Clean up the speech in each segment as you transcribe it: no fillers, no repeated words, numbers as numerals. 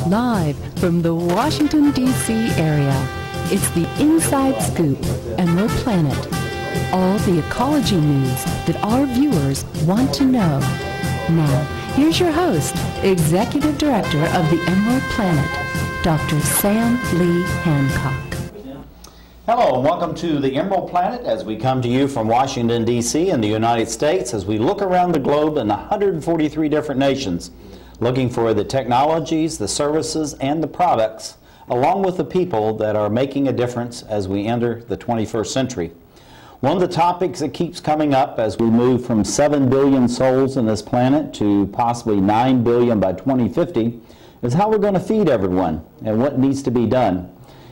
Live from the Washington, D.C. area, it's the Inside Scoop, EmeraldPlanet. All the ecology news that our viewers want to know. Now, here's your host, Executive Director of the EmeraldPlanet, Dr. Sam Lee Hancock. Hello and welcome to the EmeraldPlanet as we come to you from Washington, D.C. in the United States as we look around the globe in 143 different nations, looking for the technologies, the services, and the products, along with the people that are making a difference as we enter the 21st century. One of the topics that keeps coming up as we move from 7 billion souls on this planet to possibly 9 billion by 2050 is how we're going to feed everyone and what needs to be done.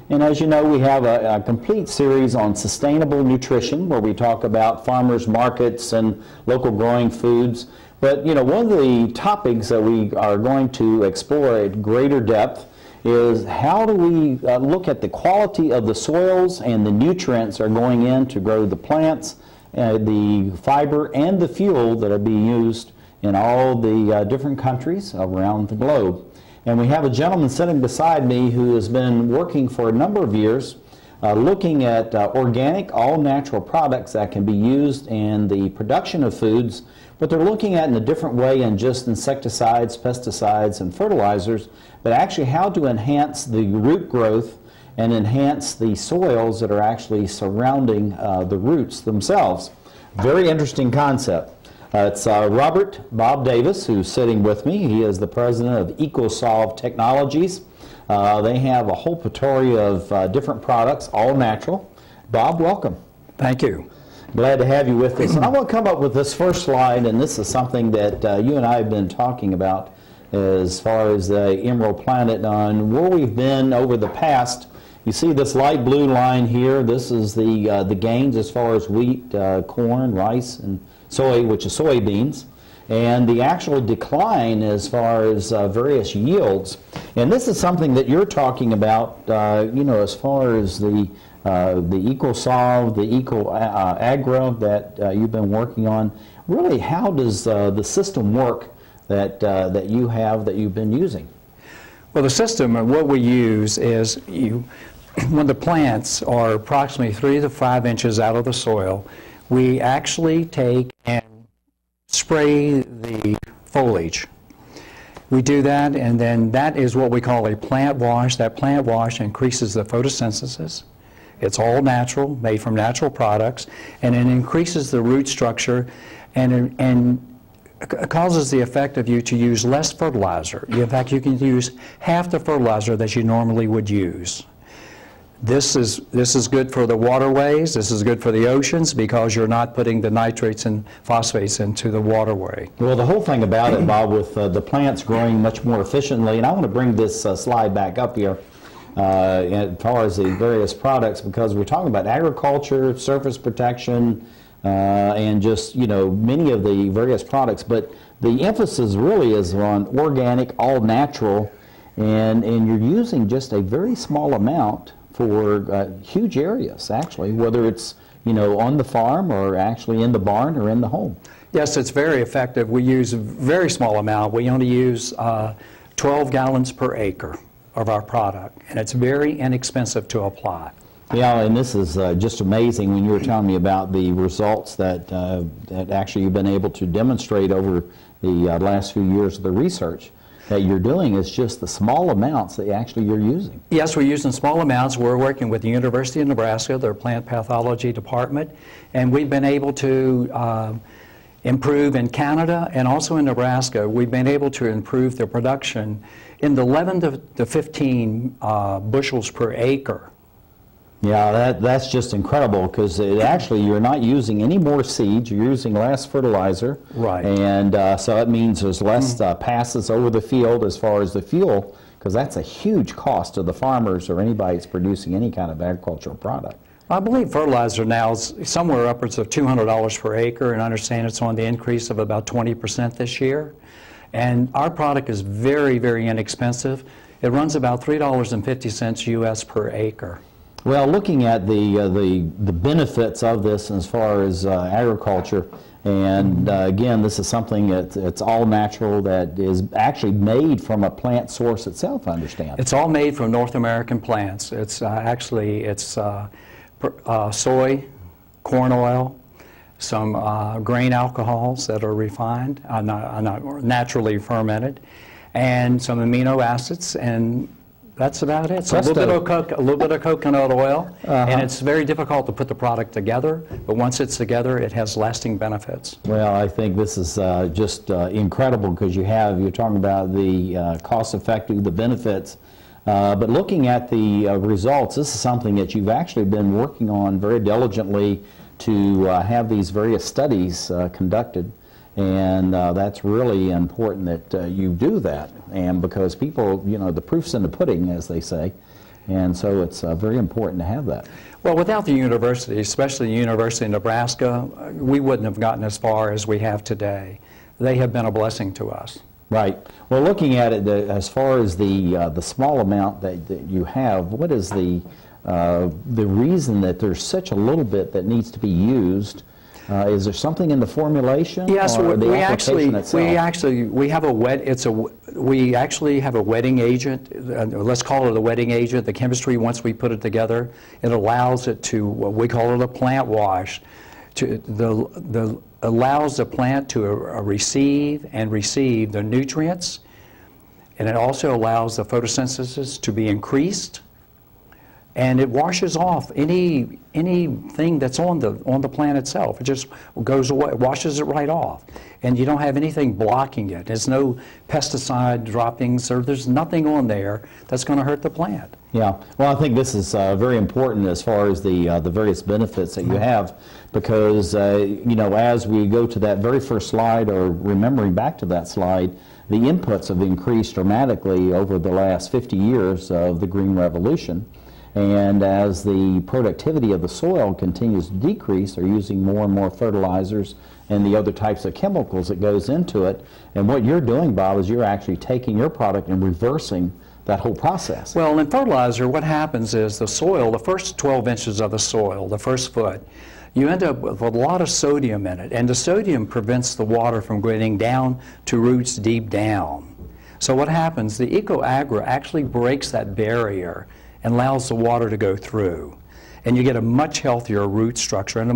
And as you know, we have a complete series on sustainable nutrition where we talk about farmers markets and local growing foods. But you know, one of the topics that we are going to explore at greater depth is how do we look at the quality of the soils and the nutrients that are going in to grow the plants, the fiber, and the fuel that are being used in all the different countries around the globe. And we have a gentleman sitting beside me who has been working for a number of years looking at organic, all-natural products that can be used in the production of foods, but they're looking at it in a different way than just insecticides, pesticides, and fertilizers, but actually how to enhance the root growth and enhance the soils that are actually surrounding the roots themselves. Very interesting concept. It's Robert Bob Davis who's sitting with me. He is the president of ecoSOLV Technologies. They have a whole potpourri of different products, all natural. Bob, welcome. Thank you. Glad to have you with us. And I want to come up with this first slide, and this is something that you and I have been talking about as far as the EmeraldPlanet on where we've been over the past. You see this light blue line here. This is the gains as far as wheat, corn, rice, and soy, which is soybeans, and the actual decline as far as various yields. And this is something that you're talking about, you know, as far as the ecoSOLV, the ecoagro that you've been working on. Really, how does the system work that you have that you've been using? Well, the system, what we use is when the plants are approximately 3 to 5 inches out of the soil, we actually take and spray the foliage. We do that, and then that is what we call a plant wash. That plant wash increases the photosynthesis. It's all natural, made from natural products, and it increases the root structure and causes the effect of you to use less fertilizer. In fact, you can use half the fertilizer that you normally would use. This is good for the waterways. This is good for the oceans because you're not putting the nitrates and phosphates into the waterway. Well, the whole thing about it, Bob, with the plants growing much more efficiently, and I want to bring this slide back up here as far as the various products, because we're talking about agriculture, surface protection, and just, you know, many of the various products. But the emphasis really is on organic, all natural, and you're using just a very small amount for huge areas, actually, whether it's, you know, on the farm or actually in the barn or in the home. Yes, it's very effective. We use a very small amount. We only use 12 gallons per acre of our product, and it's very inexpensive to apply. Yeah, and this is just amazing when you were telling me about the results that, that actually you've been able to demonstrate over the last few years of the research that you're doing. Is just the small amounts that actually you're using. Yes, we're using small amounts. We're working with the University of Nebraska, their plant pathology department, and we've been able to improve in Canada and also in Nebraska. We've been able to improve the production in the 11 to 15 bushels per acre. Yeah, that's just incredible, because actually you're not using any more seeds, you're using less fertilizer. Right. And so that means there's less passes over the field as far as the fuel, because that's a huge cost to the farmers or anybody that's producing any kind of agricultural product. I believe fertilizer now is somewhere upwards of $200 per acre, and I understand it's on the increase of about 20% this year. And our product is very, very inexpensive. It runs about $3.50 US per acre. Well, looking at the benefits of this as far as agriculture, and again, this is something it's all natural, that is actually made from a plant source itself, I understand. It's all made from North American plants. It's actually soy, corn oil, some grain alcohols that are refined, not naturally fermented, and some amino acids, and that's about it. So a little bit of coconut oil, and it's very difficult to put the product together, but once it's together, it has lasting benefits. Well, I think this is just incredible, because you're talking about the cost-effective, the benefits, but looking at the results, this is something that you've actually been working on very diligently to have these various studies conducted. And that's really important that you do that, and because people, the proof's in the pudding, as they say, and so it's very important to have that. Well, without the university, especially the University of Nebraska, we wouldn't have gotten as far as we have today. They have been a blessing to us. Right. Well, looking at it, as far as the small amount that you have, what is the reason that there's such a little bit that needs to be used? Is there something in the formulation? Yes, or the we application actually have a wetting agent. Let's call it a wetting agent. The chemistry, once we put it together, it allows it to, what we call it a plant wash, allows the plant to receive the nutrients, and it also allows the photosynthesis to be increased. And it washes off anything that's on the plant itself. It just goes away, washes it right off, and you don't have anything blocking it. There's no pesticide droppings, or there's nothing on there that's going to hurt the plant. Yeah, well, I think this is very important as far as the various benefits that you have, because as we go to that very first slide, or remembering back to that slide, the inputs have increased dramatically over the last 50 years of the Green Revolution. And as the productivity of the soil continues to decrease, they're using more and more fertilizers and the other types of chemicals that goes into it. And what you're doing, Bob, is you're actually taking your product and reversing that whole process. Well, in fertilizer, what happens is the soil, the first 12 inches of the soil, the first foot, you end up with a lot of sodium in it. And the sodium prevents the water from getting down to roots deep down. So what happens, the ecoagro actually breaks that barrier and allows the water to go through. And you get a much healthier root structure, and a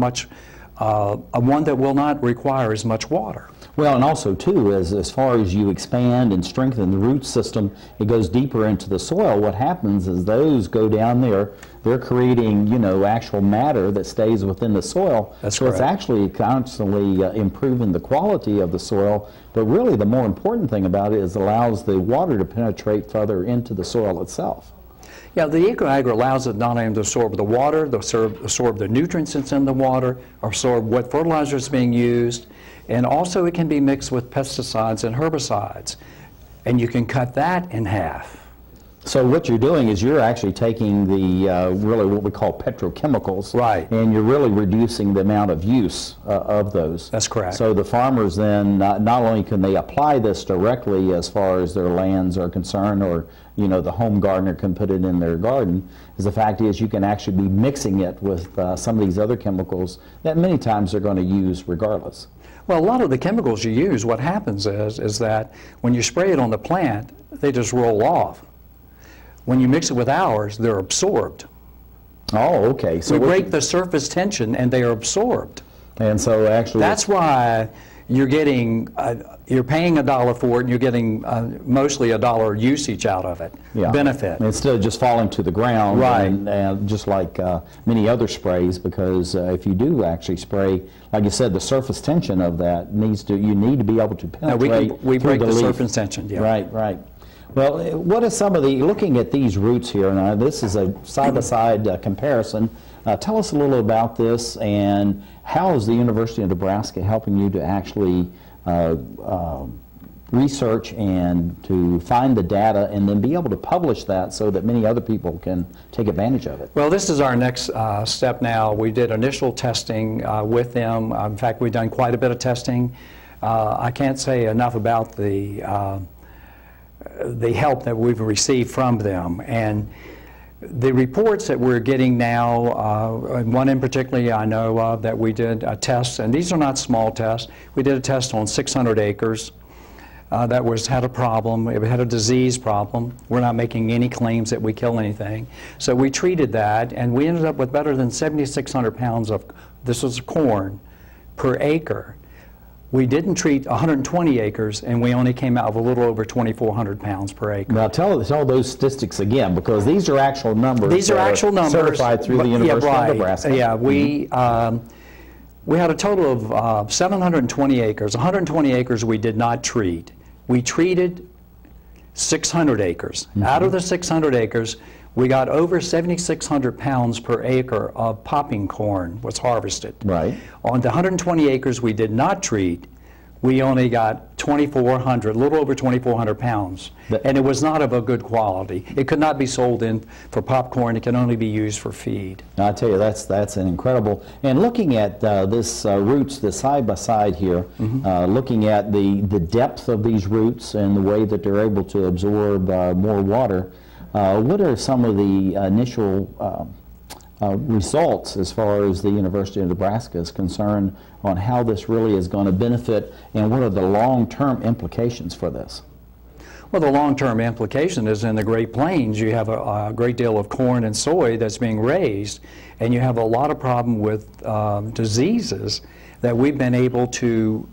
one that will not require as much water. Well, and also too, as far as you expand and strengthen the root system, it goes deeper into the soil. What happens is those go down there, they're creating, actual matter that stays within the soil. That's so correct. It's actually constantly improving the quality of the soil, but really the more important thing about it is it allows the water to penetrate further into the soil itself. Yeah, the ecoagro allows it not only to absorb the water, to absorb the nutrients that's in the water, absorb what fertilizer is being used, and also it can be mixed with pesticides and herbicides, and you can cut that in half. So what you're doing is you're actually taking the really what we call petrochemicals, right, and you're really reducing the amount of use of those. That's correct. So the farmers then not only can they apply this directly as far as their lands are concerned, or the home gardener can put it in their garden, is the fact is you can actually be mixing it with some of these other chemicals that many times they're going to use regardless. Well, a lot of the chemicals you use, what happens is that when you spray it on the plant, they just roll off. When you mix it with ours, they're absorbed. Oh, okay. So we break the surface tension, and they are absorbed. And so actually, that's why you're getting, you're paying $1 for it, and you're getting mostly $1 usage out of it, benefit. Instead of just falling to the ground, right? And just like many other sprays, because if you do actually spray, like you said, the surface tension of that you need to be able to penetrate. No, we break the surface tension. Yeah. Right, right. Well, what are some of looking at these roots here, and this is a side-by-side comparison, tell us a little about this, and how is the University of Nebraska helping you to actually research and to find the data and then be able to publish that so that many other people can take advantage of it? Well, this is our next step now. We did initial testing with them. In fact, we've done quite a bit of testing. I can't say enough about the help that we've received from them. And The reports that we're getting now, one in particular I know of that we did a test, and these are not small tests. We did a test on 600 acres that had a problem. It had a disease problem. We're not making any claims that we kill anything. So we treated that, and we ended up with better than 7,600 pounds of, this was corn, per acre. We didn't treat 120 acres, and we only came out of a little over 2,400 pounds per acre. Now tell those statistics again, because these are actual numbers. These are actual numbers. Certified through the University of Nebraska. Yeah, we had a total of 720 acres. 120 acres we did not treat. We treated 600 acres. Mm-hmm. Out of the 600 acres, we got over 7,600 pounds per acre of popping corn was harvested. Right. On the 120 acres we did not treat, we only got 2,400, a little over 2,400 pounds. And it was not of a good quality. It could not be sold in for popcorn. It can only be used for feed. Now, I tell you, that's an incredible. And looking at this roots, the side by side here, mm-hmm. Looking at the depth of these roots and the way that they're able to absorb more water, what are some of the initial results as far as the University of Nebraska is concerned on how this really is going to benefit, and what are the long-term implications for this? Well, the long-term implication is in the Great Plains you have a great deal of corn and soy that's being raised, and you have a lot of problem with diseases that we've been able to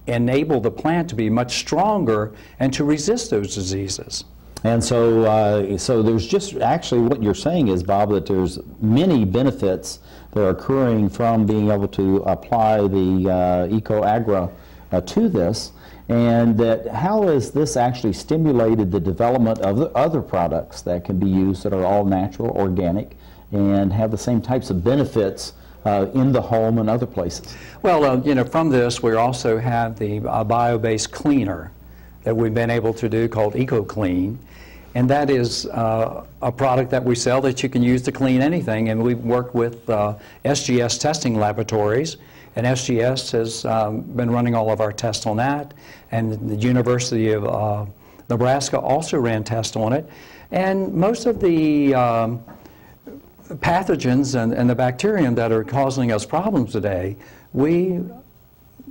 enable the plant to be much stronger and to resist those diseases. And so, so there's just actually what you're saying is, Bob, that there's many benefits that are occurring from being able to apply the eco-agro to this, and that how has this actually stimulated the development of the other products that can be used that are all natural, organic, and have the same types of benefits in the home and other places? Well, you know, from this we also have the bio-based cleaner that we've been able to do called EcoClean, and that is a product that we sell that you can use to clean anything, and we've worked with SGS testing laboratories, and SGS has been running all of our tests on that, and the University of Nebraska also ran tests on it, and most of the pathogens and the bacterium that are causing us problems today, we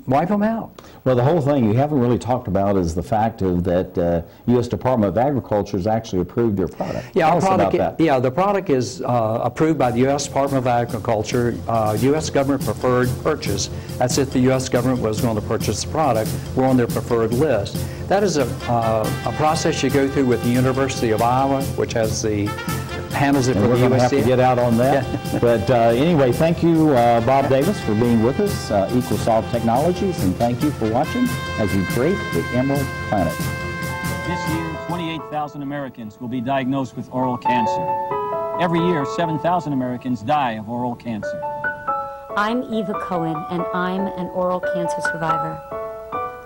wipe them out. Well, the whole thing you haven't really talked about is the fact of that U.S. Department of Agriculture has actually approved your product. Yeah, Tell us about that. Yeah, the product is approved by the U.S. Department of Agriculture, U.S. government preferred purchase. That's if the U.S. government was going to purchase the product. We're on their preferred list. That is a process you go through with the University of Iowa, which has the handles it for the USDA. We're going to have to get out on that. Yeah. But anyway, thank you, Bob Davis, for being with us, ecoSOLV Technologies, and thank you for watching as we create the Emerald Planet. This year, 28,000 Americans will be diagnosed with oral cancer. Every year, 7,000 Americans die of oral cancer. I'm Eva Cohen, and I'm an oral cancer survivor.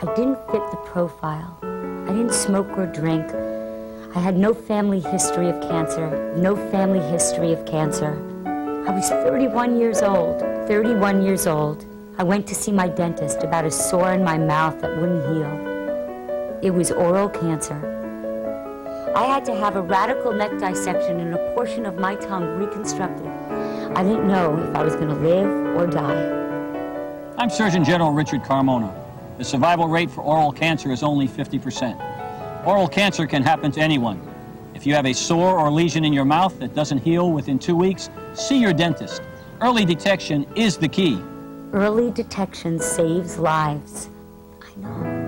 I didn't fit the profile. I didn't smoke or drink. I had no family history of cancer, no family history of cancer. I was 31 years old. 31 years old. I went to see my dentist about a sore in my mouth that wouldn't heal. It was oral cancer. I had to have a radical neck dissection and a portion of my tongue reconstructed. I didn't know if I was going to live or die. I'm Surgeon General Richard Carmona. The survival rate for oral cancer is only 50%. Oral cancer can happen to anyone. If you have a sore or lesion in your mouth that doesn't heal within 2 weeks, see your dentist. Early detection is the key. Early detection saves lives. I know.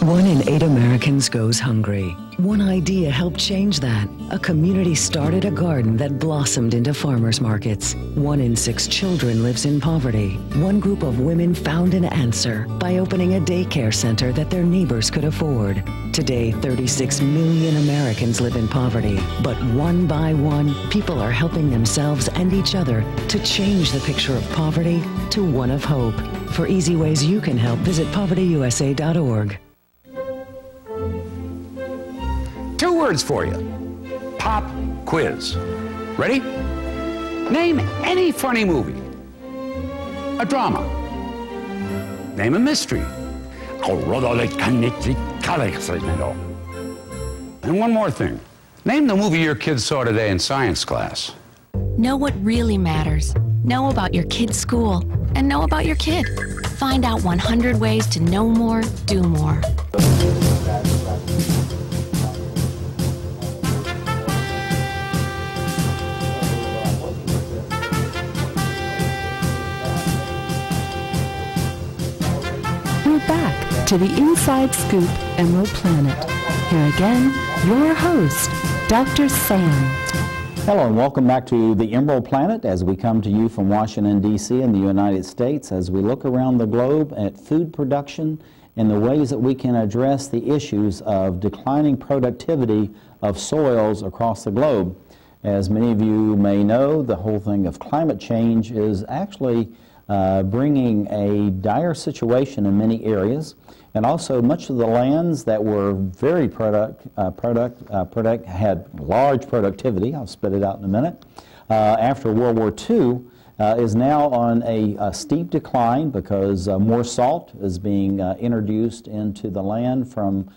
1 in 8 Americans goes hungry. One idea helped change that. A community started a garden that blossomed into farmers markets. 1 in 6 children lives in poverty. One group of women found an answer by opening a daycare center that their neighbors could afford. Today, 36 million Americans live in poverty, but one by one, people are helping themselves and each other to change the picture of poverty to one of hope. For easy ways you can help, visit povertyusa.org. 2 words for you. Pop quiz. Ready? Name any funny movie. A drama. Name a mystery. And one more thing. Name the movie your kids saw today in science class. Know what really matters. Know about your kid's school. And know about your kid. Find out 100 ways to know more, do more. We're back to the Inside Scoop Emerald Planet. Here again, your host, Dr. Sam. Hello and welcome back to the Emerald Planet as we come to you from Washington, D.C. in the United States as we look around the globe at food production and the ways that we can address the issues of declining productivity of soils across the globe. As many of you may know, the whole thing of climate change is actually bringing a dire situation in many areas, and also much of the lands that were very had large productivity, I'll spit it out in a minute, after World War II is now on a steep decline because more salt is being introduced into the land from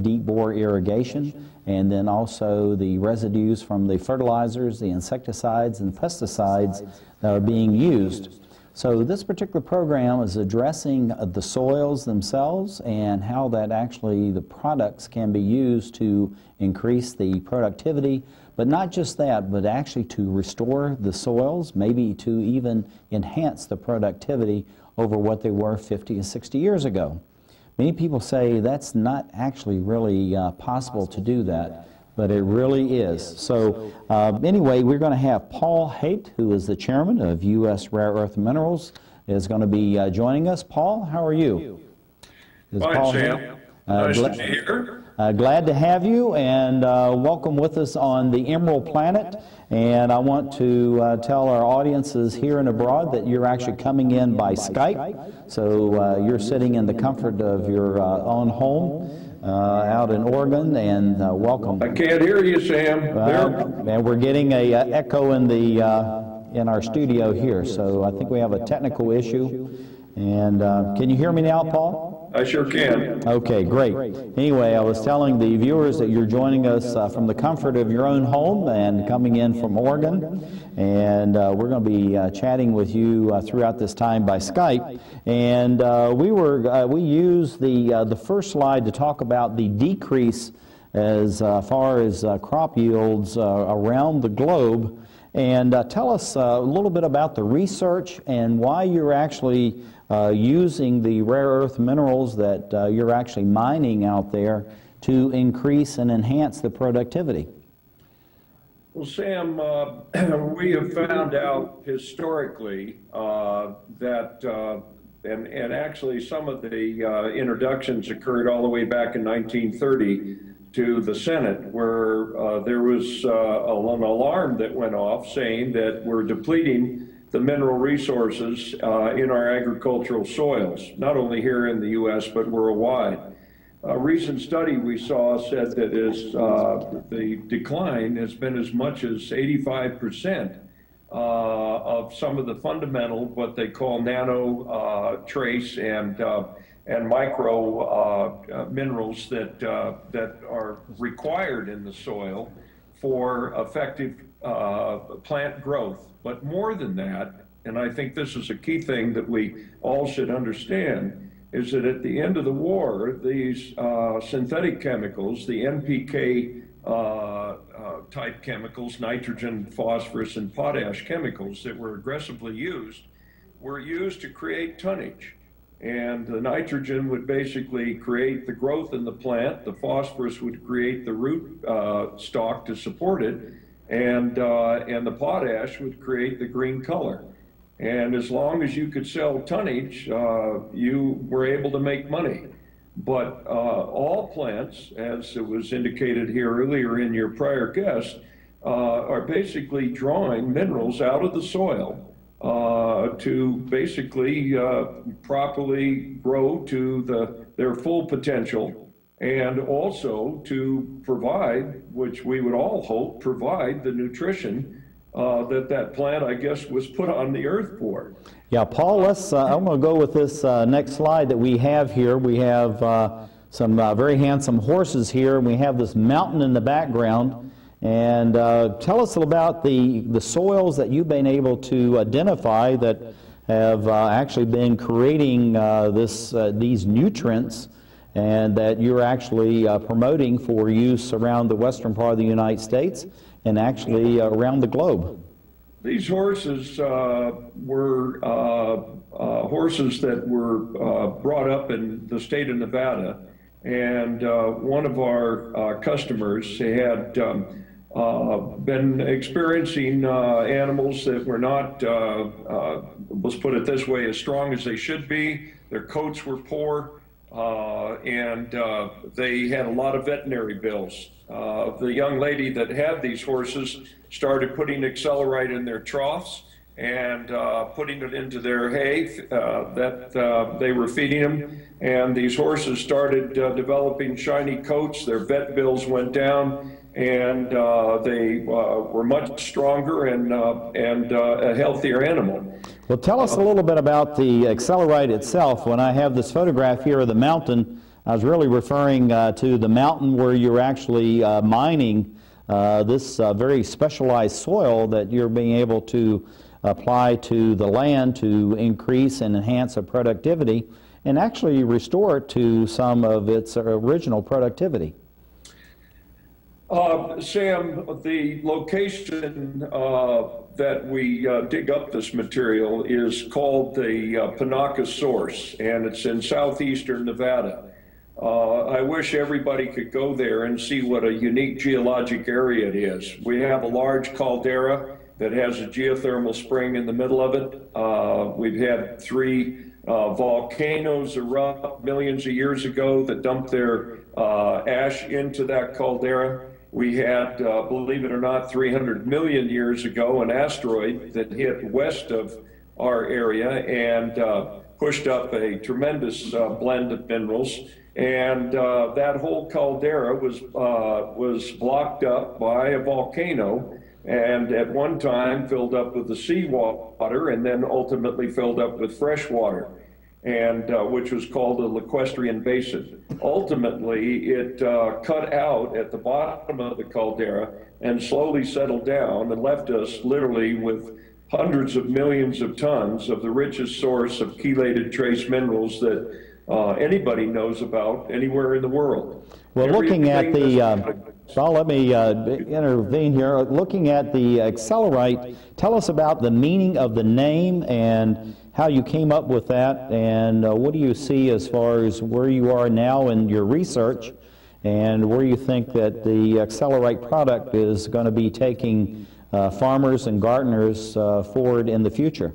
deep bore irrigation, and then also the residues from the fertilizers, the insecticides and pesticides that are being used. So this particular program is addressing the soils themselves and how that actually the products can be used to increase the productivity, but not just that, but actually to restore the soils, maybe to even enhance the productivity over what they were 50 and 60 years ago. Many people say that's not actually really possible to do that, but it really is. So anyway, we're going to have Paul Hait, who is the chairman of U.S. Rare Earth Minerals, is going to be joining us. Paul, how are you? Fine, Sam. Nice to be here. Glad to have you, and welcome with us on the Emerald Planet. And I want to tell our audiences here and abroad that you're actually coming in by Skype. So you're sitting in the comfort of your own home out in Oregon, and welcome. I can't hear you, Sam. And we're getting a echo in our studio here, so I think we have a technical issue. And can you hear me now, Paul? I sure can. Okay, great. Anyway, I was telling the viewers that you're joining us from the comfort of your own home and coming in from Oregon, and we're going to be chatting with you throughout this time by Skype. And we used the first slide to talk about the decrease as far as crop yields around the globe. And tell us a little bit about the research and why you're actually using the rare earth minerals that you're actually mining out there to increase and enhance the productivity. Well, Sam, we have found out historically that, and actually some of the introductions occurred all the way back in 1930 to the Senate, where there was an alarm that went off saying that we're depleting the mineral resources in our agricultural soils, not only here in the U.S., but worldwide. A recent study we saw said that the decline has been as much as 85% of some of the fundamental, what they call nano trace and micro minerals that are required in the soil for effective plant growth. But more than that, and I think this is a key thing that we all should understand, is that at the end of the war, these synthetic chemicals, the NPK type chemicals, nitrogen, phosphorus, and potash chemicals that were aggressively used, were used to create tonnage. And the nitrogen would basically create the growth in the plant, the phosphorus would create the root stock to support it, and the potash would create the green color. And as long as you could sell tonnage, you were able to make money. But all plants, as it was indicated here earlier in your prior guest, are basically drawing minerals out of the soil to basically properly grow to their full potential, and also to provide, which we would all hope, provide the nutrition that plant, I guess, was put on the earth for. Yeah, Paul, I'm going to go with this next slide that we have here. We have some very handsome horses here, and we have this mountain in the background. And tell us about the soils that you've been able to identify that have actually been creating these nutrients, and that you're actually promoting for use around the western part of the United States and actually around the globe. These horses were horses that were brought up in the state of Nevada, and one of our customers had been experiencing animals that were not, let's put it this way, as strong as they should be. Their coats were poor, and they had a lot of veterinary bills. The young lady that had these horses started putting accelerite in their troughs and putting it into their hay that they were feeding them. And these horses started developing shiny coats. Their vet bills went down, and they were much stronger and a healthier animal. Well, tell us a little bit about the accelerite itself. When I have this photograph here of the mountain, I was really referring to the mountain where you're actually mining this very specialized soil that you're being able to apply to the land to increase and enhance the productivity and actually restore it to some of its original productivity. Sam, the location that we dig up this material is called the Pinaka Source, and it's in southeastern Nevada. I wish everybody could go there and see what a unique geologic area it is. We have a large caldera that has a geothermal spring in the middle of it. We've had 3 volcanoes erupt millions of years ago that dumped their ash into that caldera. We had, believe it or not, 300 million years ago, an asteroid that hit west of our area and pushed up a tremendous blend of minerals. And that whole caldera was blocked up by a volcano, and at one time filled up with the seawater, and then ultimately filled up with fresh water, and which was called the Sequestration Basin. Ultimately, it cut out at the bottom of the caldera and slowly settled down and left us literally with hundreds of millions of tons of the richest source of chelated trace minerals that anybody knows about anywhere in the world. Well, looking at the, well, let me intervene here. Looking at the accelerite, tell us about the meaning of the name and how you came up with that, and what do you see as far as where you are now in your research, and where you think that the accelerite product is going to be taking farmers and gardeners forward in the future?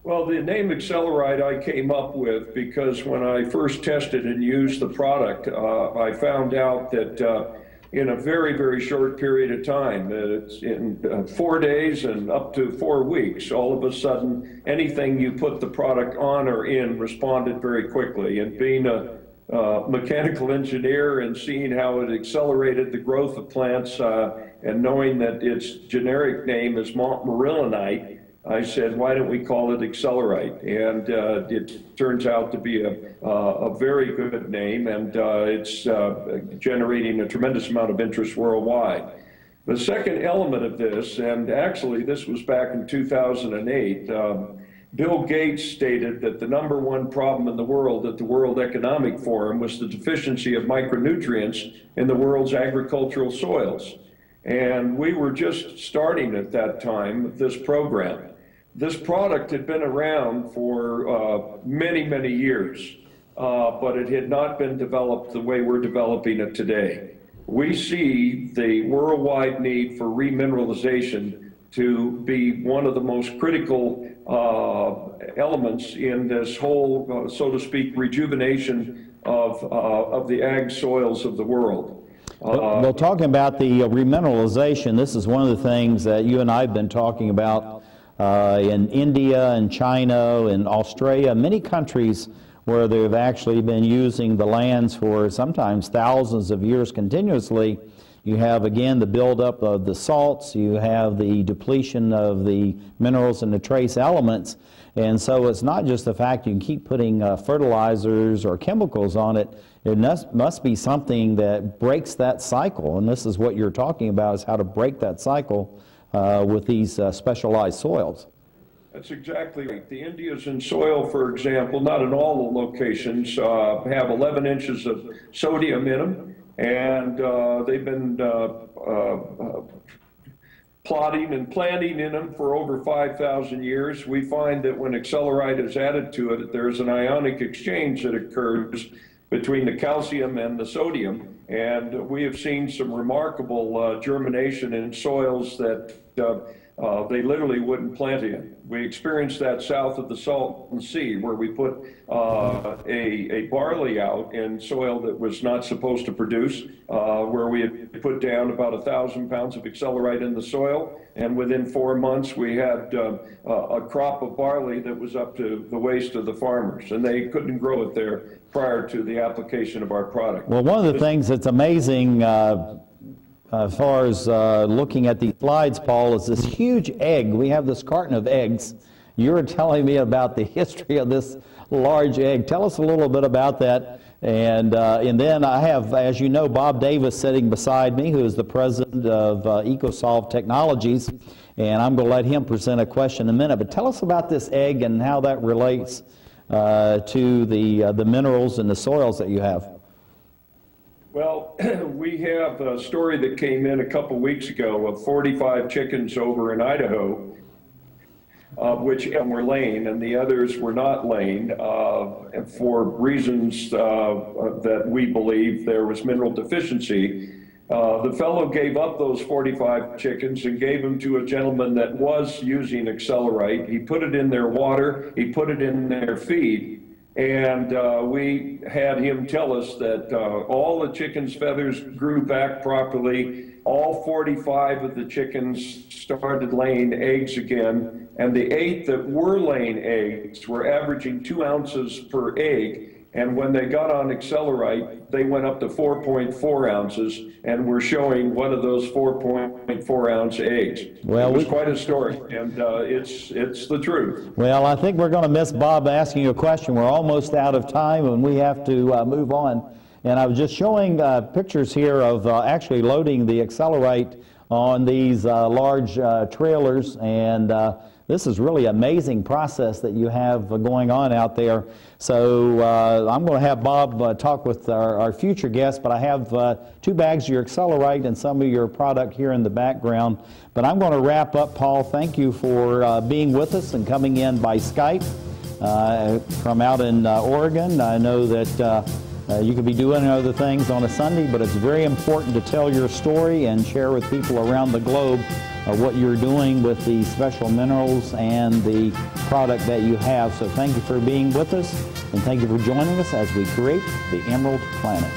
Well, the name accelerite I came up with because when I first tested and used the product, I found out that in a very, very short period of time, it's in 4 days and up to 4 weeks, all of a sudden, anything you put the product on or in responded very quickly. And being a mechanical engineer and seeing how it accelerated the growth of plants and knowing that its generic name is Montmorillonite, I said, why don't we call it accelerite? And it turns out to be a very good name, and it's generating a tremendous amount of interest worldwide. The second element of this, and actually this was back in 2008, Bill Gates stated that the #1 problem in the world at the World Economic Forum was the deficiency of micronutrients in the world's agricultural soils. And we were just starting at that time this program. This product had been around for many, many years, but it had not been developed the way we're developing it today. We see the worldwide need for remineralization to be one of the most critical elements in this whole, so to speak, rejuvenation of the ag soils of the world. Well, talking about the remineralization, this is one of the things that you and I have been talking about in India and China and Australia, many countries where they've actually been using the lands for sometimes thousands of years continuously, You have, again, the buildup of the salts. You have the depletion of the minerals and the trace elements. And so it's not just the fact you can keep putting fertilizers or chemicals on it. It must be something that breaks that cycle. And this is what you're talking about, is how to break that cycle with these specialized soils. That's exactly right. The Indias in soil, for example, not in all the locations, have 11 inches of sodium in them. And they've been plotting and planting in them for over 5,000 years. We find that when accelerite is added to it, there's an ionic exchange that occurs between the calcium and the sodium. And we have seen some remarkable germination in soils that they literally wouldn't plant in. We experienced that south of the Salton Sea, where we put a barley out in soil that was not supposed to produce, where we had put down about 1,000 pounds of accelerite in the soil, and within 4 months we had a crop of barley that was up to the waist of the farmers, and they couldn't grow it there prior to the application of our product. Well, one of the things that's amazing as far as looking at these slides, Paul, is this huge egg. We have this carton of eggs. You were telling me about the history of this large egg. Tell us a little bit about that. And then I have, as you know, Bob Davis sitting beside me, who is the president of ecoSOLV Technologies, and I'm going to let him present a question in a minute. But tell us about this egg and how that relates to the minerals and the soils that you have. Well, we have a story that came in a couple weeks ago of 45 chickens over in Idaho, which were laying, and the others were not laying for reasons that we believe there was mineral deficiency. The fellow gave up those 45 chickens and gave them to a gentleman that was using accelerite. He put it in their water, he put it in their feed, and we had him tell us that all the chickens' feathers grew back properly. All 45 of the chickens started laying eggs again, and the 8 that were laying eggs were averaging 2 ounces per egg. And when they got on accelerite, they went up to 4.4 ounces, and we're showing one of those 4.4 ounce eggs. Well, it was quite a story, and it's the truth. Well, I think we're going to miss Bob asking you a question. We're almost out of time, and we have to move on. And I was just showing pictures here of actually loading the accelerite on these large trailers, and this is really an amazing process that you have going on out there. So I'm going to have Bob talk with our future guests, but I have 2 bags of your accelerite and some of your product here in the background. But I'm going to wrap up. Paul, thank you for being with us and coming in by Skype from out in Oregon. I know that you could be doing other things on a Sunday, but it's very important to tell your story and share with people around the globe what you're doing with the special minerals and the product that you have. So thank you for being with us, and thank you for joining us as we create the Emerald Planet.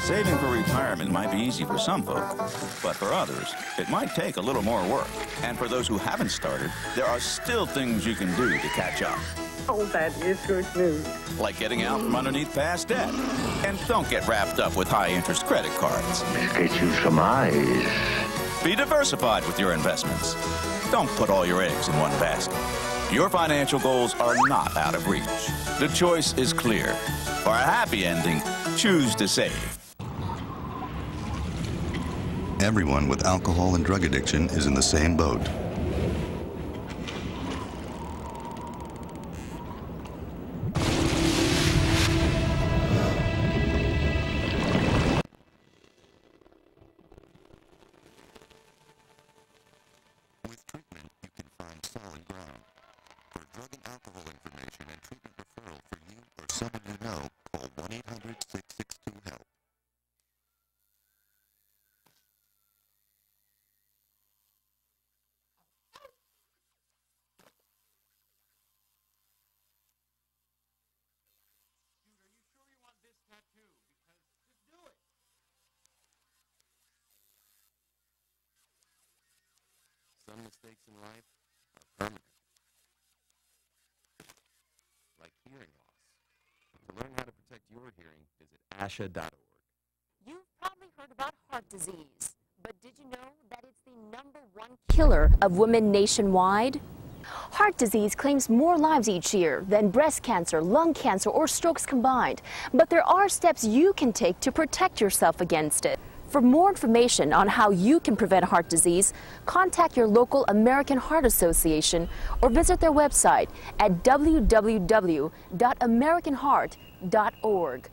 Saving for retirement might be easy for some folk, but for others, it might take a little more work. And for those who haven't started, there are still things you can do to catch up. Oh, that is good news. Like getting out from underneath past debt. And don't get wrapped up with high-interest credit cards. Get you some eyes. Be diversified with your investments. Don't put all your eggs in one basket. Your financial goals are not out of reach. The choice is clear. For a happy ending, choose to save. Everyone with alcohol and drug addiction is in the same boat. Some mistakes in life are permanent, like hearing loss. To learn how to protect your hearing, visit asha.org. You've probably heard about heart disease. But did you know that it's the #1 killer of women nationwide? Heart disease claims more lives each year than breast cancer, lung cancer, or strokes combined. But there are steps you can take to protect yourself against it. For more information on how you can prevent heart disease, contact your local American Heart Association or visit their website at www.americanheart.org.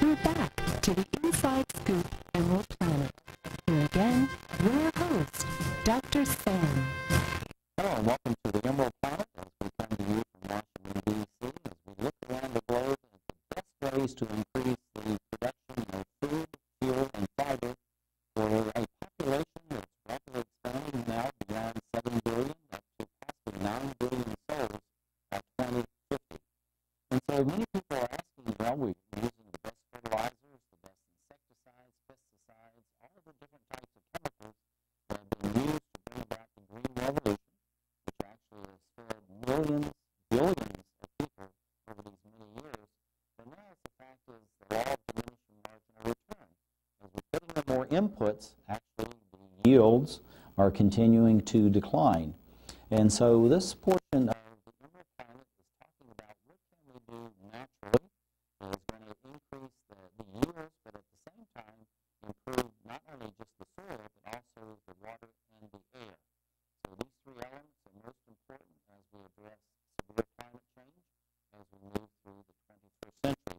We're back to the Inside Scoop Emerald Planet. Here again, your host, Dr. Sam. Hello and welcome to the Emerald Planet as we come to you from Washington, D.C. as we look around the globe at the best ways to increase the production of food, fuel, and fiber for a population that's rapidly expanding now beyond 7 billion, up to possibly 9 billion souls by 2050. And so many people are asking, well, we're using the best fertilizers, the best insecticides, pesticides, all of the different types of chemicals that have been used to bring about the green revolution, which actually has fed millions, billions of people over these many years. But now the fact is the law of diminishing marginal return. As we're putting in more inputs, actually the yields are continuing to decline. And so this portion of the Emerald Planet is talking about what can we do naturally that is going to increase the yields, but at the same time improve not only just the soil, but also the water and the air. So these three elements are most important as we address severe climate change as we move through the 21st century.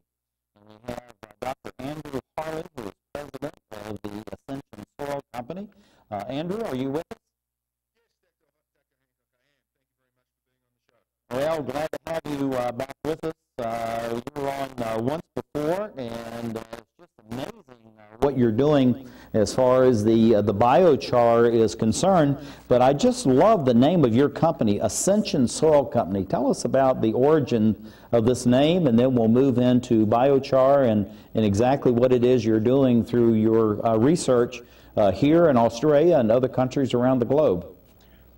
And we have Dr. Andrew Harley, who is president of the Ascension Soil Company. Andrew, are you with us? Well, glad to have you back with us. You were on once before, and it's just amazing what you're doing as far as the biochar is concerned. But I just love the name of your company, Ascension Soil Company. Tell us about the origin of this name, and then we'll move into biochar and exactly what it is you're doing through your research here in Australia and other countries around the globe.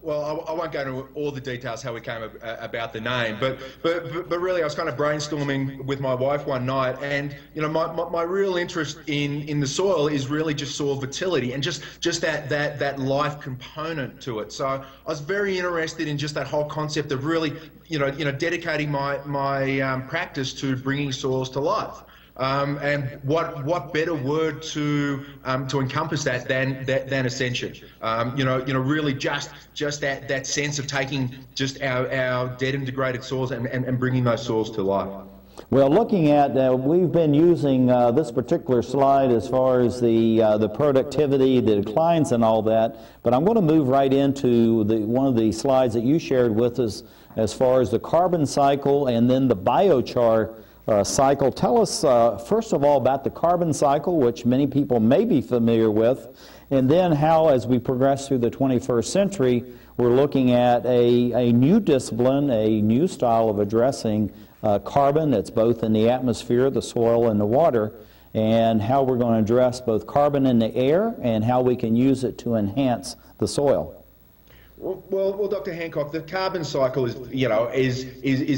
Well, I won't go into all the details how we came about the name, but really I was kind of brainstorming with my wife one night, and you know my real interest in the soil is really just soil fertility and just that life component to it. So I was very interested in just that whole concept of really you know dedicating my practice to bringing soils to life. And what better word to encompass that than Ascension? You know, really just that sense of taking just our dead and degraded soils and bringing those soils to life. Well, looking at, we've been using this particular slide as far as the productivity, the declines and all that, but I'm going to move right into one of the slides that you shared with us as far as the carbon cycle and then the biochar cycle. Tell us, first of all, about the carbon cycle, which many people may be familiar with, and then how, as we progress through the 21st century, we're looking at a new discipline, a new style of addressing carbon that's both in the atmosphere, the soil, and the water, and how we're going to address both carbon in the air and how we can use it to enhance the soil. Well, Dr. Hancock, the carbon cycle is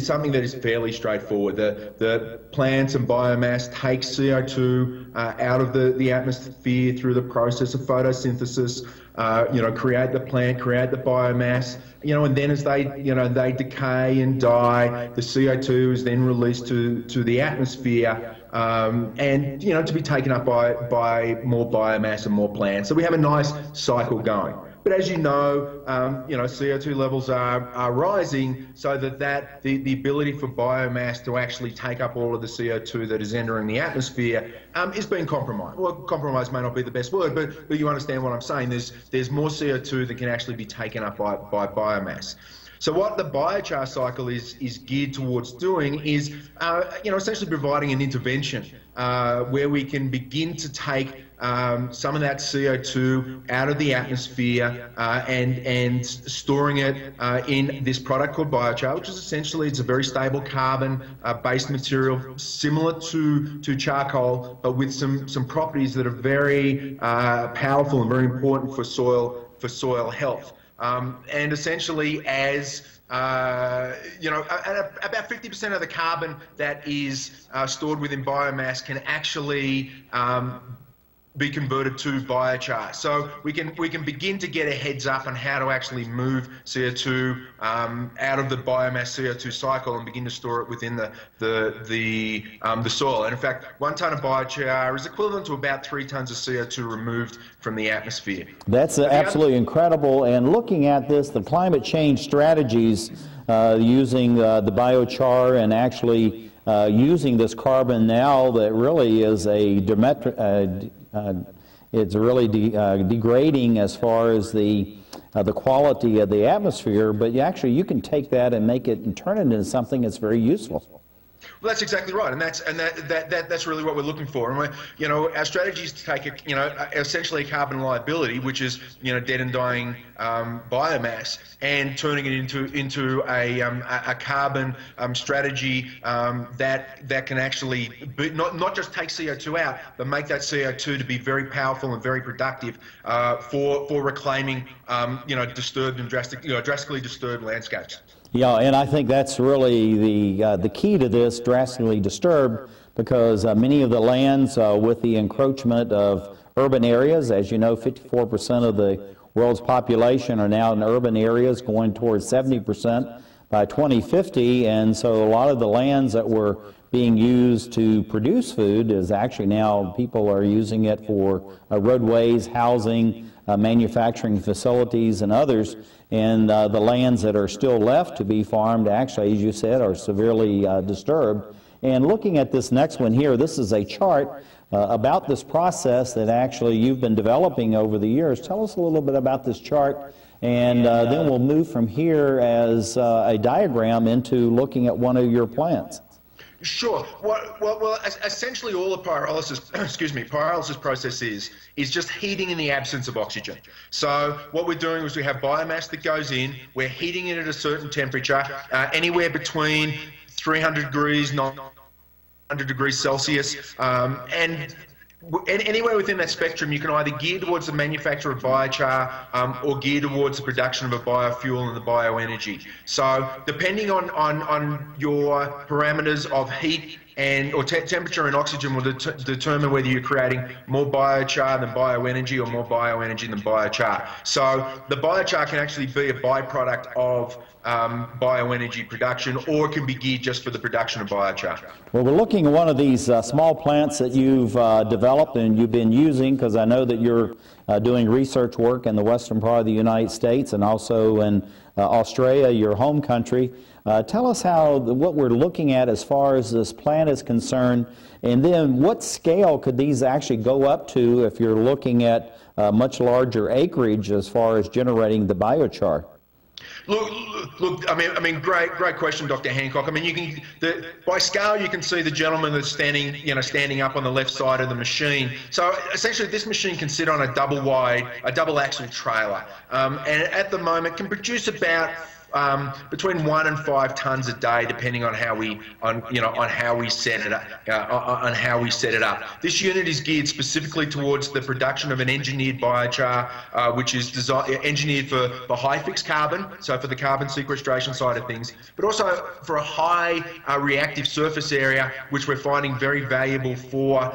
something that is fairly straightforward. The plants and biomass take CO2 out of the atmosphere through the process of photosynthesis. Create the plant, create the biomass. And then as they decay and die, the CO2 is then released to the atmosphere, and to be taken up by more biomass and more plants. So we have a nice cycle going. But as you know, CO2 levels are rising, so that the ability for biomass to actually take up all of the CO2 that is entering the atmosphere is being compromised. Well, compromised may not be the best word, but you understand what I'm saying. There's more CO2 that can actually be taken up by biomass. So what the biochar cycle is geared towards doing is, essentially providing an intervention where we can begin to take some of that CO2 out of the atmosphere and storing it in this product called biochar, which is essentially, it's a very stable carbon-based material similar to charcoal, but with some properties that are very powerful and very important for soil health. And essentially, as about 50% of the carbon that is stored within biomass can actually be converted to biochar. So we can begin to get a heads up on how to actually move CO2 out of the biomass CO2 cycle and begin to store it within the soil. And in fact, 1 ton of biochar is equivalent to about 3 tons of CO2 removed from the atmosphere. That's absolutely incredible. And looking at this, the climate change strategies using the biochar and actually using this carbon now that really is it's really degrading as far as the quality of the atmosphere, but you can take that and make it and turn it into something that's very useful. Well, that's exactly right, and that's really what we're looking for. And our strategy is to take essentially a carbon liability, which is dead and dying biomass, and turning it into a carbon strategy that can actually not just take CO2 out, but make that CO2 to be very powerful and very productive for reclaiming disturbed and drastically disturbed landscapes. Yeah, and I think that's really the key to this, drastically disturbed, because many of the lands with the encroachment of urban areas, as you know, 54% of the world's population are now in urban areas, going towards 70% by 2050, and so a lot of the lands that were being used to produce food is actually now people are using it for roadways, housing, manufacturing facilities, and others. And the lands that are still left to be farmed, actually, as you said, are severely disturbed. And looking at this next one here, this is a chart about this process that actually you've been developing over the years. Tell us a little bit about this chart, and then we'll move from here as a diagram into looking at one of your plants. Sure. Well, essentially all the pyrolysis, pyrolysis process is just heating in the absence of oxygen. So what we're doing is we have biomass that goes in, we're heating it at a certain temperature, anywhere between 300 degrees, 900 degrees Celsius, and anywhere within that spectrum, you can either gear towards the manufacture of biochar or gear towards the production of a biofuel and the bioenergy. So depending on your parameters of heat or temperature and oxygen will determine whether you're creating more biochar than bioenergy or more bioenergy than biochar. So the biochar can actually be a byproduct of bioenergy production, or it can be geared just for the production of biochar. Well, we're looking at one of these small plants that you've developed and you've been using, because I know that you're doing research work in the western part of the United States and also in Australia, your home country. Tell us what we're looking at as far as this plant is concerned, and then what scale could these actually go up to if you're looking at much larger acreage as far as generating the biochar? Look. I mean, great question, Dr. Hancock. I mean, by scale, you can see the gentleman that's standing up on the left side of the machine. So essentially, this machine can sit on a double axle trailer, and at the moment can produce about between 1 and 5 tons a day, depending on how we set it up. This unit is geared specifically towards the production of an engineered biochar, which is engineered for high fixed carbon, so for the carbon sequestration side of things, but also for a high reactive surface area, which we're finding very valuable for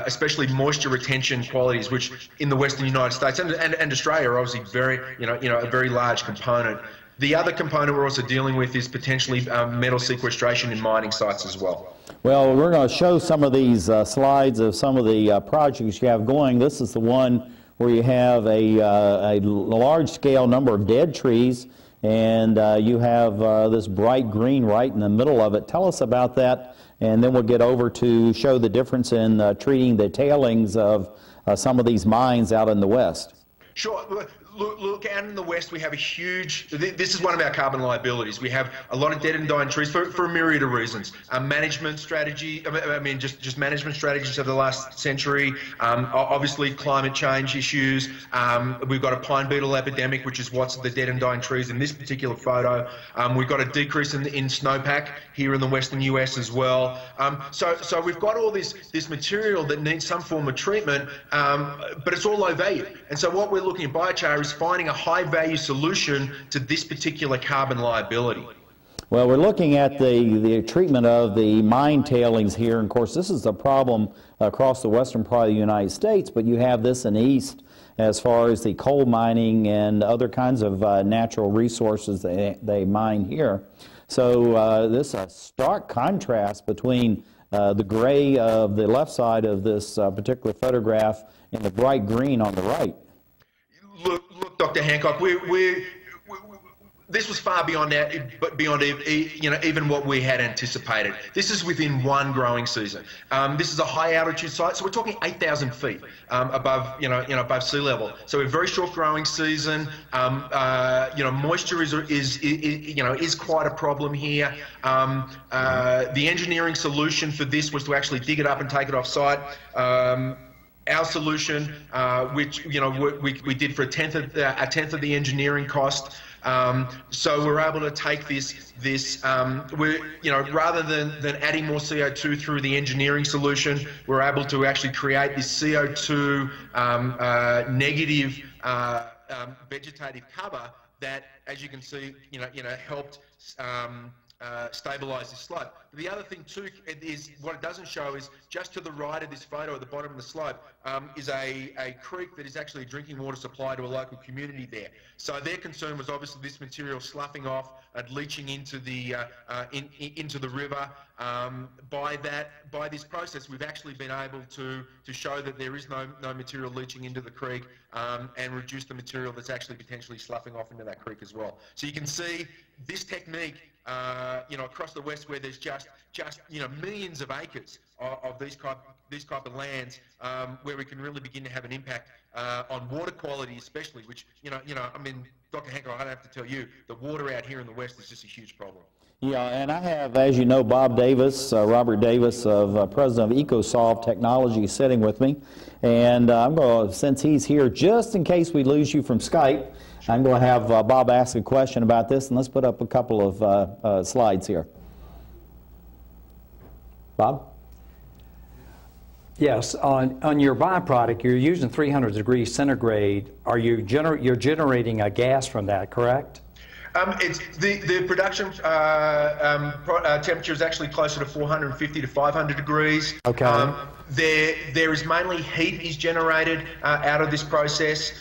especially moisture retention qualities, which in the Western United States and Australia are obviously a very large component. The other component we're also dealing with is potentially metal sequestration in mining sites as well. Well, we're going to show some of these slides of some of the projects you have going. This is the one where you have a large-scale number of dead trees, and you have this bright green right in the middle of it. Tell us about that, and then we'll get over to show the difference in treating the tailings of some of these mines out in the west. Sure. Look, out in the West, we have a huge, this is one of our carbon liabilities. We have a lot of dead and dying trees for a myriad of reasons. Management strategy, just management strategies of the last century. Obviously, climate change issues. We've got a pine beetle epidemic, which is what's the dead and dying trees in this particular photo. We've got a decrease in snowpack here in the Western US as well. So we've got all this material that needs some form of treatment, but it's all low value. And so what we're looking at biochar is finding a high-value solution to this particular carbon liability. Well, we're looking at the treatment of the mine tailings here. And of course, this is a problem across the western part of the United States, but you have this in the east as far as the coal mining and other kinds of natural resources they mine here. So this is a stark contrast between the gray of the left side of this particular photograph and the bright green on the right. Look, Dr. Hancock, this was far beyond that, but beyond even what we had anticipated. This is within one growing season. This is a high altitude site, so we're talking 8,000 feet above above sea level. So a very short growing season. Moisture is quite a problem here. The engineering solution for this was to actually dig it up and take it off site. Our solution, which we did for a tenth of the engineering cost. So we're able to take this rather than adding more CO2 through the engineering solution, we're able to actually create this CO2 negative vegetative cover that, as you can see, helped stabilize the slope. But the other thing too is what it doesn't show is just to the right of this photo at the bottom of the slope is a creek that is actually a drinking water supply to a local community there. So their concern was obviously this material sloughing off and leaching into the river. By this process, we've actually been able to show that there is no material leaching into the creek and reduce the material that's actually potentially sloughing off into that creek as well. So you can see this technique, across the West, where there's just millions of acres of these type of lands, where we can really begin to have an impact on water quality, especially. Which Dr. Hancock, I don't have to tell you, the water out here in the West is just a huge problem. Yeah, and I have, as you know, Bob Davis, Robert Davis, President of ecoSOLV Technology, sitting with me. And I'm going to, since he's here, just in case we lose you from Skype, I'm going to have Bob ask a question about this, and let's put up a couple of slides here. Bob? Yes, on your byproduct, you're using 300 degrees centigrade. You're generating a gas from that, correct? It's the production temperature is actually closer to 450 to 500 degrees. Okay. There is mainly heat is generated out of this process.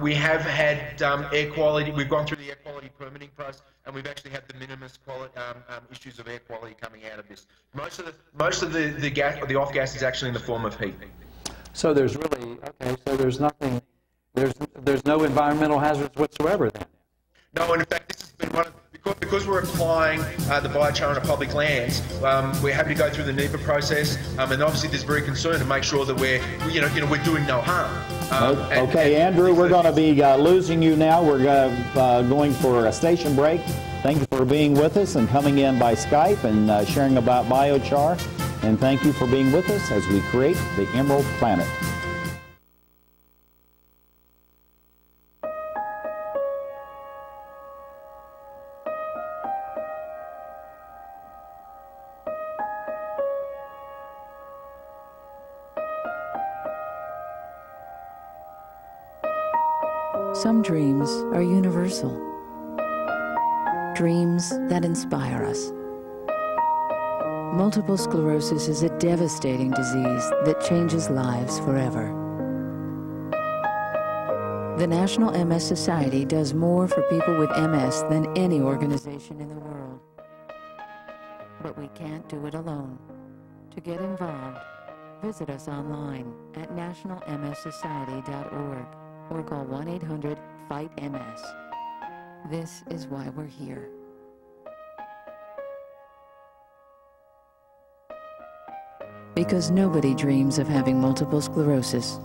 We have had air quality. We've gone through the air quality permitting process, and we've actually had the minimus quality issues of air quality coming out of this. Most of the gas, or the off gas, is actually in the form of heat. So there's really So there's nothing. There's no environmental hazards whatsoever then. No, and in fact, this has been one of, because we're applying the biochar on public lands. We're happy to go through the NEPA process, and obviously there's very concerned to make sure that we're doing no harm. Okay, Andrew, we're going to be losing you now. We're going for a station break. Thank you for being with us and coming in by Skype and sharing about biochar. And thank you for being with us as we create the Emerald Planet. Some dreams are universal, dreams that inspire us. Multiple sclerosis is a devastating disease that changes lives forever. The National MS Society does more for people with MS than any organization in the world. But we can't do it alone. To get involved, visit us online at nationalmssociety.org. or call 1-800-FIGHT-MS. This is why we're here. Because nobody dreams of having multiple sclerosis.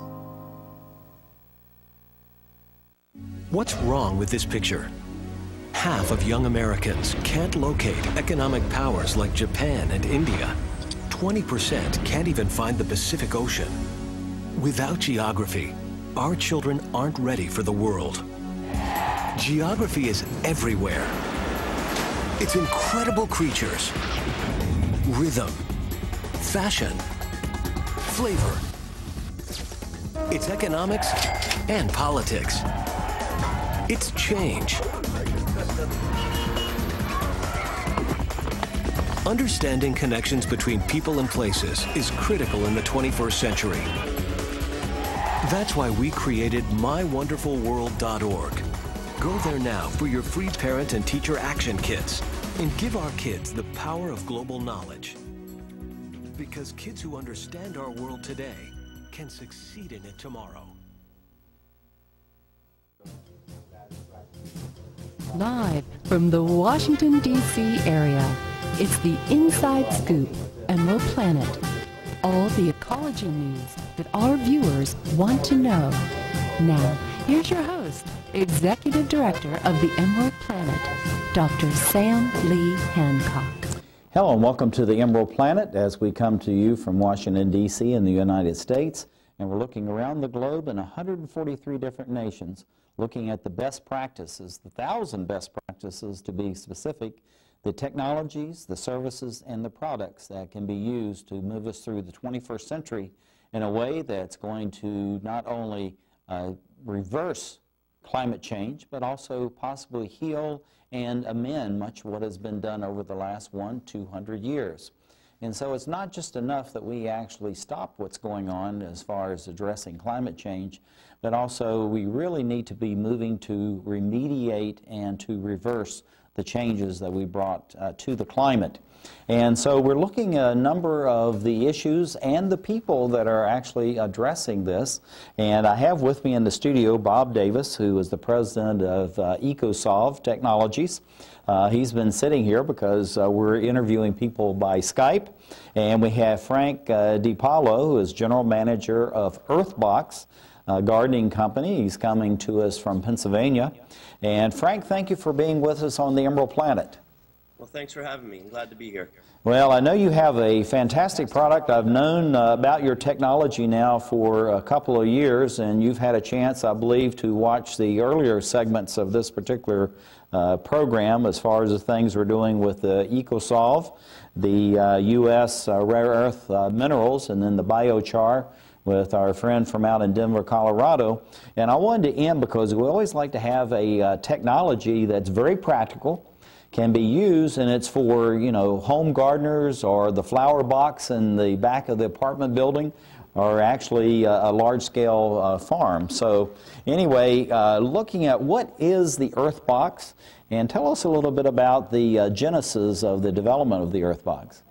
What's wrong with this picture? Half of young Americans can't locate economic powers like Japan and India. 20% can't even find the Pacific Ocean. Without geography, our children aren't ready for the world. Geography is everywhere. It's incredible creatures, rhythm, fashion, flavor. It's economics and politics. It's change. Understanding connections between people and places is critical in the 21st century. That's why we created mywonderfulworld.org. Go there now for your free parent and teacher action kits and give our kids the power of global knowledge. Because kids who understand our world today can succeed in it tomorrow. Live from the Washington, D.C. area, it's the Inside Scoop, EmeraldPlanet. All the ecology news that our viewers want to know. Now, here's your host, Executive Director of the EmeraldPlanet, Dr. Sam Lee Hancock. Hello and welcome to the EmeraldPlanet as we come to you from Washington, D.C. in the United States. And we're looking around the globe in 143 different nations, looking at the best practices, the 1,000 best practices to be specific, the technologies, the services, and the products that can be used to move us through the 21st century in a way that's going to not only reverse climate change, but also possibly heal and amend much of what has been done over the last 200 years. And so it's not just enough that we actually stop what's going on as far as addressing climate change, but also we really need to be moving to remediate and to reverse the changes that we brought to the climate. And so we're looking at a number of the issues and the people that are actually addressing this. And I have with me in the studio Bob Davis, who is the president of ecoSOLV Technologies. He's been sitting here because we're interviewing people by Skype. And we have Frank DiPaolo, who is general manager of EarthBOX gardening company. He's coming to us from Pennsylvania. And Frank, thank you for being with us on the EmeraldPlanet. Well, thanks for having me. I'm glad to be here. Well, I know you have a fantastic product. I've known about your technology now for a couple of years, and you've had a chance, I believe, to watch the earlier segments of this particular program as far as the things we're doing with the ecoSOLV, the U.S. rare earth minerals, and then the biochar with our friend from out in Denver, Colorado. And I wanted to end because we always like to have a technology that's very practical, can be used, and it's for, you know, home gardeners or the flower box in the back of the apartment building, or actually a large-scale farm. So anyway, looking at what is the EarthBOX, and tell us a little bit about the genesis of the development of the EarthBOX.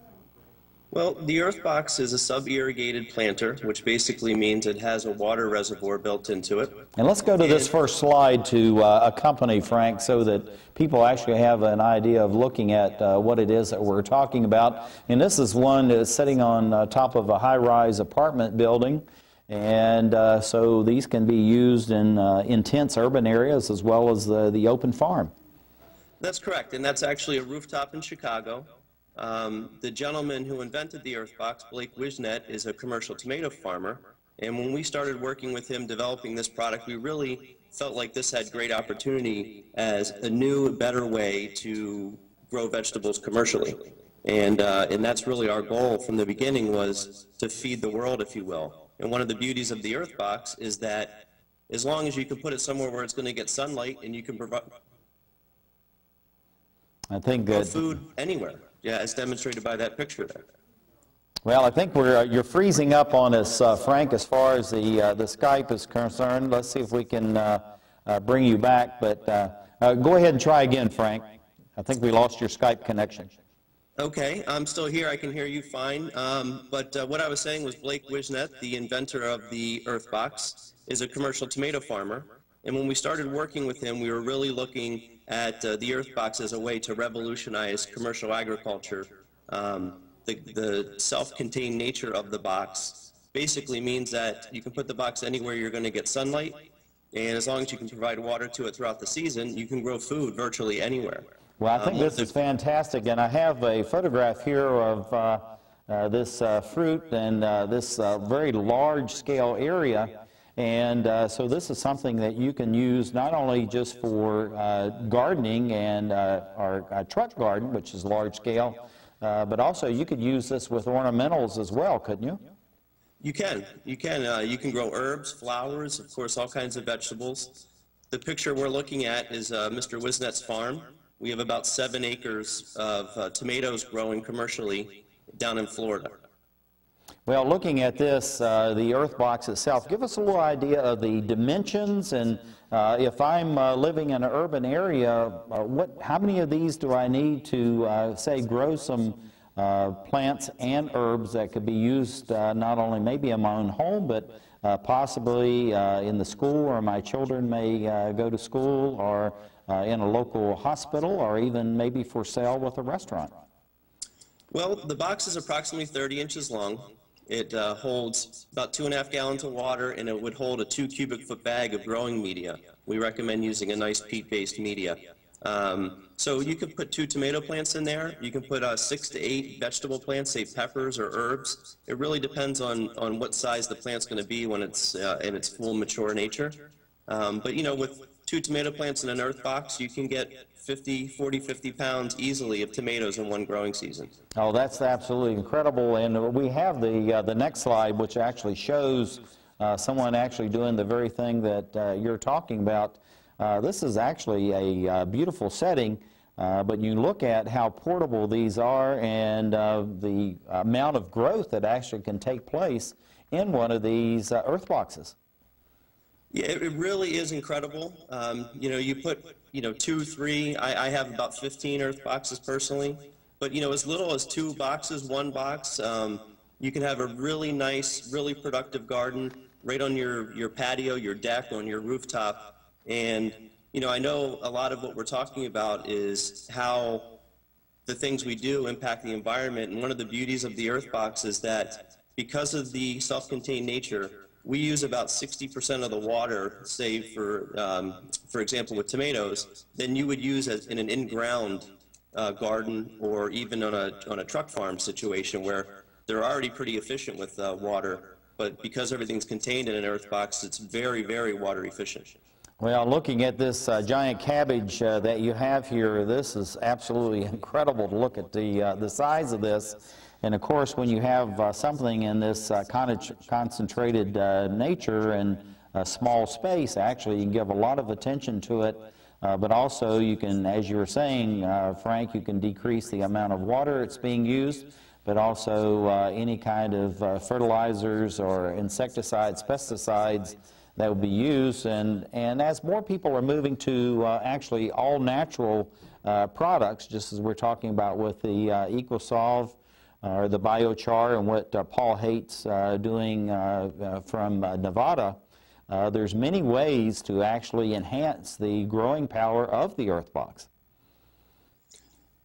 Well, the EarthBOX is a sub-irrigated planter, which basically means it has a water reservoir built into it. And let's go to this first slide to accompany Frank so that people actually have an idea of looking at what it is that we're talking about. And this is one that's sitting on top of a high-rise apartment building. And so these can be used in intense urban areas as well as the open farm. That's correct, and that's actually a rooftop in Chicago. The gentleman who invented the EarthBOX, Blake Wisnet, is a commercial tomato farmer, and when we started working with him developing this product, we really felt like this had great opportunity as a new, better way to grow vegetables commercially. And that's really our goal from the beginning, was to feed the world, if you will. And one of the beauties of the EarthBOX is that as long as you can put it somewhere where it's going to get sunlight and you can provide food anywhere. Yeah, as demonstrated by that picture there. Well, I think you're freezing up on us, Frank, as far as the Skype is concerned. Let's see if we can bring you back. But go ahead and try again, Frank. I think we lost your Skype connection. Okay, I'm still here. I can hear you fine. But what I was saying was Blake Wisnet, the inventor of the EarthBOX, is a commercial tomato farmer. And when we started working with him, we were really looking at the EarthBOX as a way to revolutionize commercial agriculture. The self-contained nature of the box basically means that you can put the box anywhere you're going to get sunlight, And as long as you can provide water to it throughout the season, you can grow food virtually anywhere. Well, I think this is fantastic, and I have a photograph here of this fruit and this very large-scale area. And so this is something that you can use not only just for gardening and our truck garden, which is large scale, but also you could use this with ornamentals as well, couldn't you? You can. You can grow herbs, flowers, of course, all kinds of vegetables. The picture we're looking at is Mr. Wisnet's farm. We have about 7 acres of tomatoes growing commercially down in Florida. Well, looking at this, the EarthBOX itself, give us a little idea of the dimensions, and if I'm living in an urban area, how many of these do I need to, say, grow some plants and herbs that could be used not only maybe in my own home, but possibly in the school, or my children may go to school, or in a local hospital, or even maybe for sale with a restaurant? Well, the box is approximately 30 inches long. It holds about 2.5 gallons of water, and it would hold a 2 cubic foot bag of growing media. We recommend using a nice peat-based media. So you could put 2 tomato plants in there. You can put 6 to 8 vegetable plants, say peppers or herbs. It really depends on what size the plant's going to be when it's in its full mature nature. But you know, with 2 tomato plants in an EarthBOX, you can get 40, 50 pounds easily of tomatoes in one growing season. Oh, that's absolutely incredible. And we have the next slide, which actually shows someone actually doing the very thing that you're talking about. This is actually a beautiful setting, but you look at how portable these are and the amount of growth that actually can take place in one of these EarthBOXes. Yeah, it really is incredible. You know, you put 2, 3. I have about 15 EarthBOXes personally, but you know, as little as 2 boxes, 1 box, you can have a really nice, really productive garden right on your patio, your deck, on your rooftop. And you know, I know a lot of what we're talking about is how the things we do impact the environment. And one of the beauties of the EarthBOX is that because of the self-contained nature, we use about 60% of the water, say for example, with tomatoes, than you would use in an in-ground garden, or even on a truck farm situation where they're already pretty efficient with water. But because everything's contained in an EarthBOX, it's very, very water efficient. Well, looking at this giant cabbage that you have here, this is absolutely incredible to look at the size of this. And of course, when you have something in this kind of concentrated nature and a small space, actually you can give a lot of attention to it. But also you can, as you were saying, Frank, you can decrease the amount of water it's being used, but also any kind of fertilizers or insecticides, pesticides that would be used. And as more people are moving to actually all natural products, just as we're talking about with the ecoSOLV, or the biochar, and what Paul Hait's doing from Nevada, there's many ways to actually enhance the growing power of the EarthBOX.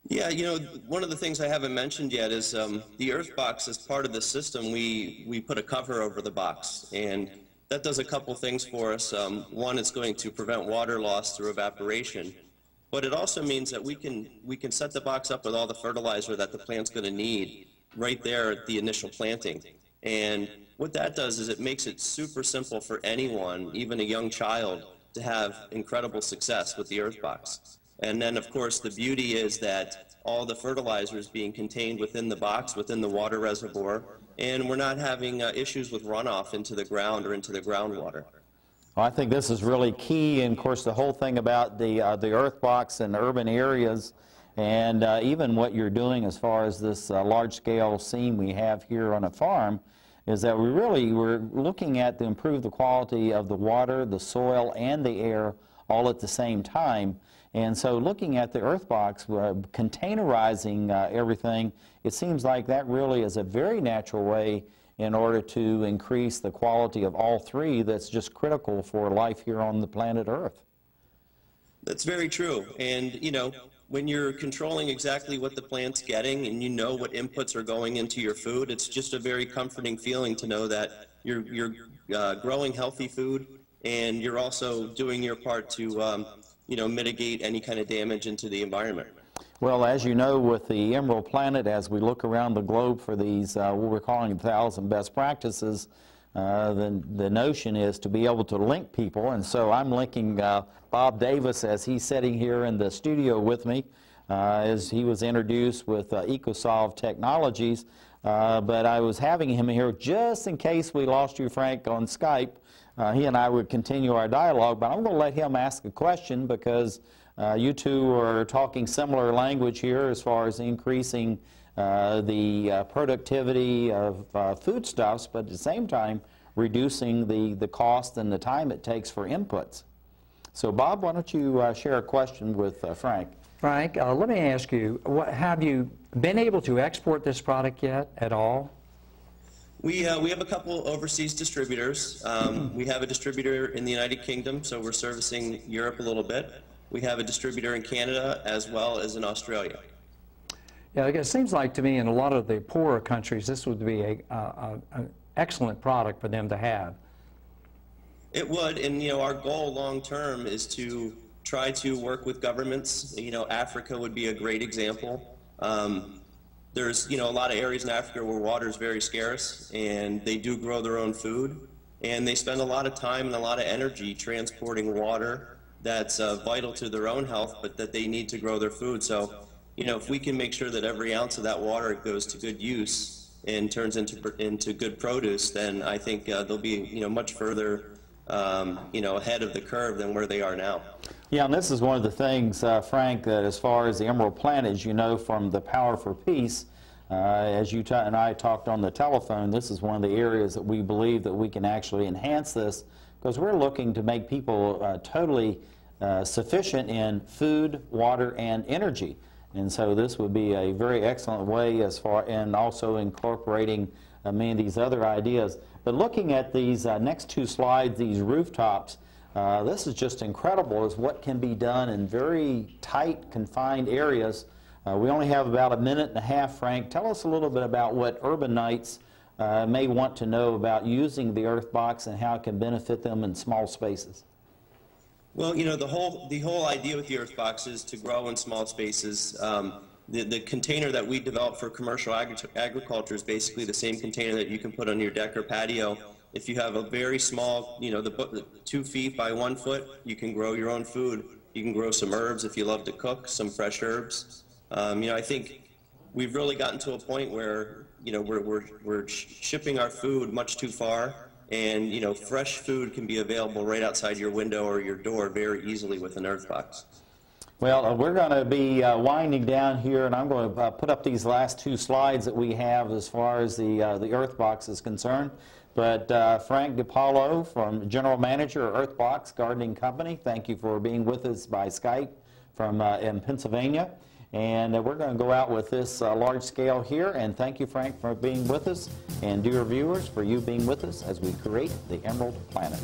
Yeah, you know, one of the things I haven't mentioned yet is the EarthBOX, as part of the system, we put a cover over the box, and that does a couple things for us. One, it's going to prevent water loss through evaporation, but it also means that we can set the box up with all the fertilizer that the plant's going to need right there at the initial planting. And what that does is it makes it super simple for anyone, even a young child, to have incredible success with the EarthBOX. And then, of course, the beauty is that all the fertilizer is being contained within the box, within the water reservoir, and we're not having issues with runoff into the ground or into the groundwater. Well, I think this is really key, and of course the whole thing about the EarthBOX in urban areas, and even what you're doing as far as this large-scale scene we have here on a farm, is that we're looking at to improve the quality of the water, the soil, and the air all at the same time. And so looking at the EarthBOX, containerizing everything, it seems like that really is a very natural way in order to increase the quality of all three that's just critical for life here on the planet Earth. That's very true. And, you know, when you're controlling exactly what the plant's getting and you know what inputs are going into your food, it's just a very comforting feeling to know that you're growing healthy food, and you're also doing your part to mitigate any kind of damage into the environment. Well, as you know, with the EmeraldPlanet, as we look around the globe for these, what we're calling 1,000 best practices, the notion is to be able to link people. And so I'm linking Bob Davis as he's sitting here in the studio with me, as he was introduced with ecoSOLV technologies. But I was having him here just in case we lost you, Frank, on Skype. He and I would continue our dialogue, but I'm going to let him ask a question because you two are talking similar language here as far as increasing the productivity of foodstuffs, but at the same time reducing the cost and the time it takes for inputs. So Bob, why don't you share a question with Frank? Frank, let me ask you, have you been able to export this product yet at all? We have a couple overseas distributors. We have a distributor in the United Kingdom, so we're servicing Europe a little bit. We have a distributor in Canada as well as in Australia. Yeah, it seems like to me in a lot of the poorer countries this would be an excellent product for them to have. It would, and our goal long term is to try to work with governments. Africa would be a great example. There's a lot of areas in Africa where water is very scarce, and they do grow their own food, and they spend a lot of time and a lot of energy transporting water that's vital to their own health, but that they need to grow their food. So, if we can make sure that every ounce of that water goes to good use and turns into good produce, then I think they'll be much further ahead of the curve than where they are now. Yeah, and this is one of the things, Frank, that as far as the EmeraldPlanet, as you know from the Power for Peace, as you and I talked on the telephone, this is one of the areas that we believe that we can actually enhance this, because we're looking to make people totally sufficient in food, water, and energy. And so this would be a very excellent way as far, and also incorporating many of these other ideas. But looking at these next two slides, these rooftops, this is just incredible as what can be done in very tight, confined areas. We only have about a minute and a half, Frank. Tell us a little bit about what urbanites may want to know about using the EarthBOX and how it can benefit them in small spaces. Well, the whole idea with the EarthBOX is to grow in small spaces. The container that we developed for commercial agriculture is basically the same container that you can put on your deck or patio. If you have a very small, the 2 feet by 1 foot, you can grow your own food. You can grow some herbs if you love to cook, some fresh herbs. I think we've really gotten to a point where, we're shipping our food much too far, and, fresh food can be available right outside your window or your door very easily with an EarthBOX. Well, we're going to be winding down here, and I'm going to put up these last two slides that we have as far as the EarthBOX is concerned. But Frank DiPaolo, from General Manager of EarthBOX Gardening Company, thank you for being with us by Skype from in Pennsylvania. And we're going to go out with this large scale here. And thank you, Frank, for being with us. And dear viewers, for you being with us as we create the EmeraldPlanet.